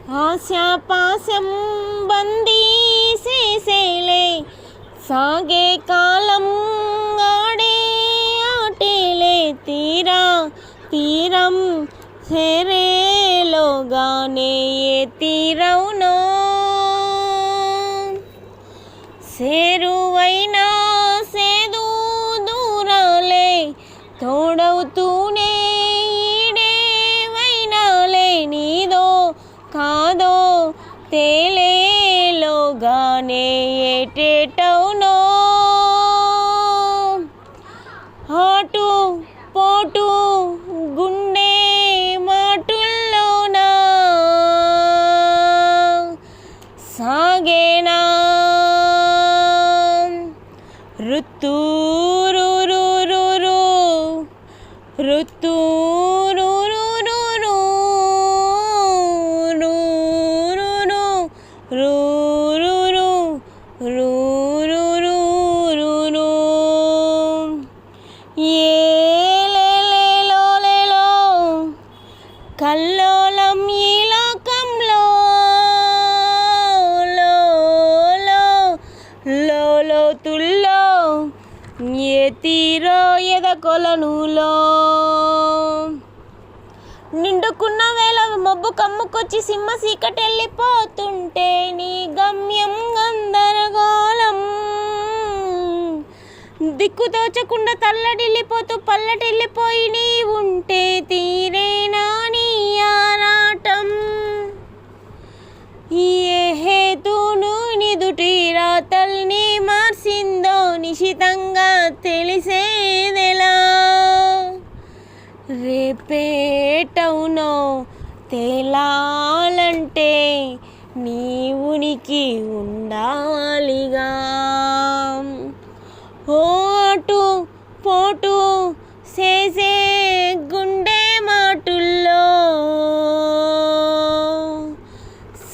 ఆశాపాశం బందీ చేసేలే సాగే కాలం ఆడే ఆటేలే తీరం చేరేలోగానే ఏ తీరవునో చేరువైనా సేదు దూరాలే తోడవుతూనే ఈడేవైనాలే నీదో కాదో తేలేలోగానే ఏటేటవునో అటు పోటు గుండె మాటుల్లోనా సాగేనా రుత్తూరురురురు రుత్తూరురురురు రూరురు రూరురు ఏలేలేలోలేలో కల్లోలం ఈ లోకంలో లోతుల్లో ఏ తీరో ఎదకొలనులో నిండుకున్న వేళ మబ్బు కమ్ముకొచ్చి సింహ సీకటెళ్ళిపోతుంటే నీ గమ్యం గందరగోళం దిక్కుతోచకుండా తల్లడిల్లిపోతూ పల్లటిల్లిపోయి నీ ఉంటే తీరేనా నీ ఆరాటం ఏ హేతును నిదుటి రాతల్ని మార్సిందో నిశితంగా తెలిసేదెలా రేపేటవునో తేలాలంటే నీ ఉనికి ఉండాలిగా ఓ అటు పోటు చేసే గుండె మాటుల్లో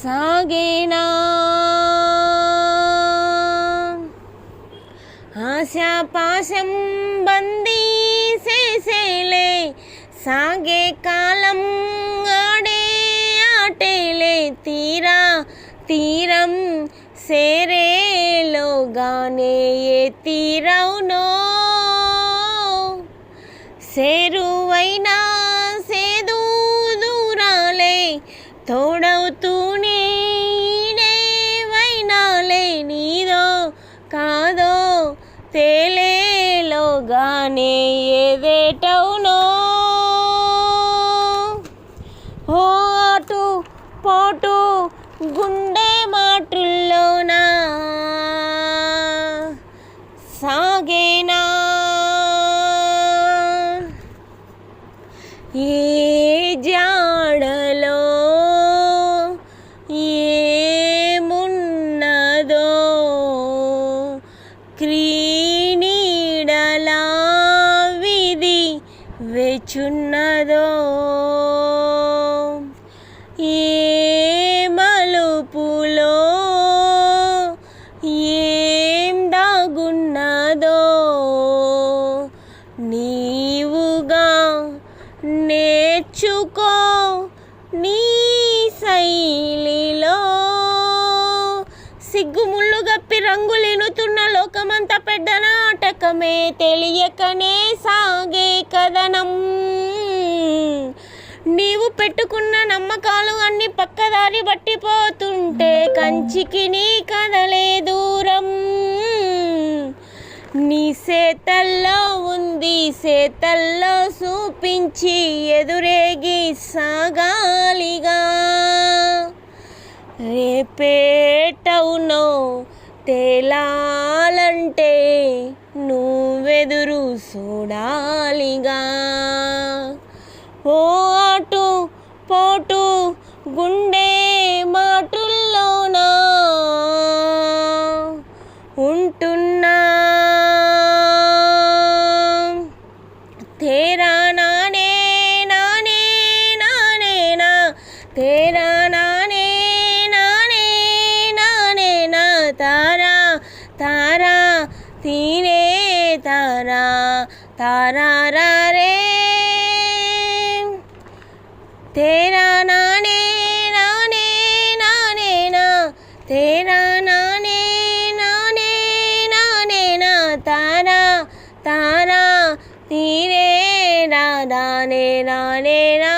సాగేనా ఆశాపాశం బందీ చేసేలే సాగే కాలం ఆడే ఆటేలే తీరం చేరేలోగానే ఏ తీరవునో చేరువైనా సేదు దూరాలే తోడవుతూనే ఈడేవైనాలే నీదో కాదో తేలేలోగానే ఏదేటవునో ఓ అటు పోటు గుండె మాటుల్లోనా సాగేనా ఏ జాడలో ఏమున్నదో క్రీనీడలా విధి వెచున్నదో ఏ మలుపులో ఏం దాగున్నదో నీవుగా నేర్చుకో నీ శైలిలో సిగ్గుముళ్ళు గప్పి రంగులినుతున్న లోకమంతా పెద్ద నాటకమే తెలియకనే సాగే కథనం నీవు పెట్టుకున్న నమ్మకాలు అన్ని పక్కదారి బట్టిపోతుంటే కంచికి నీ కదలే దూరం నీ సేతల్లో ఉంది సేతల్లో చూపించి ఎదురేగి సాగాలిగా రేపేటవునో తేలాలంటే నువ్వెదురు చూడాలిగా ఓ అటు పోటు గుండె మాటుల్లోనా ఉంటున్నా తేరా నానే నానే నానే నా తేరా నానే నానే నానే నా తారా తారా తీనే తారా తారా రా రే तेरा नाने नाने నీనే నా నానే నానే నా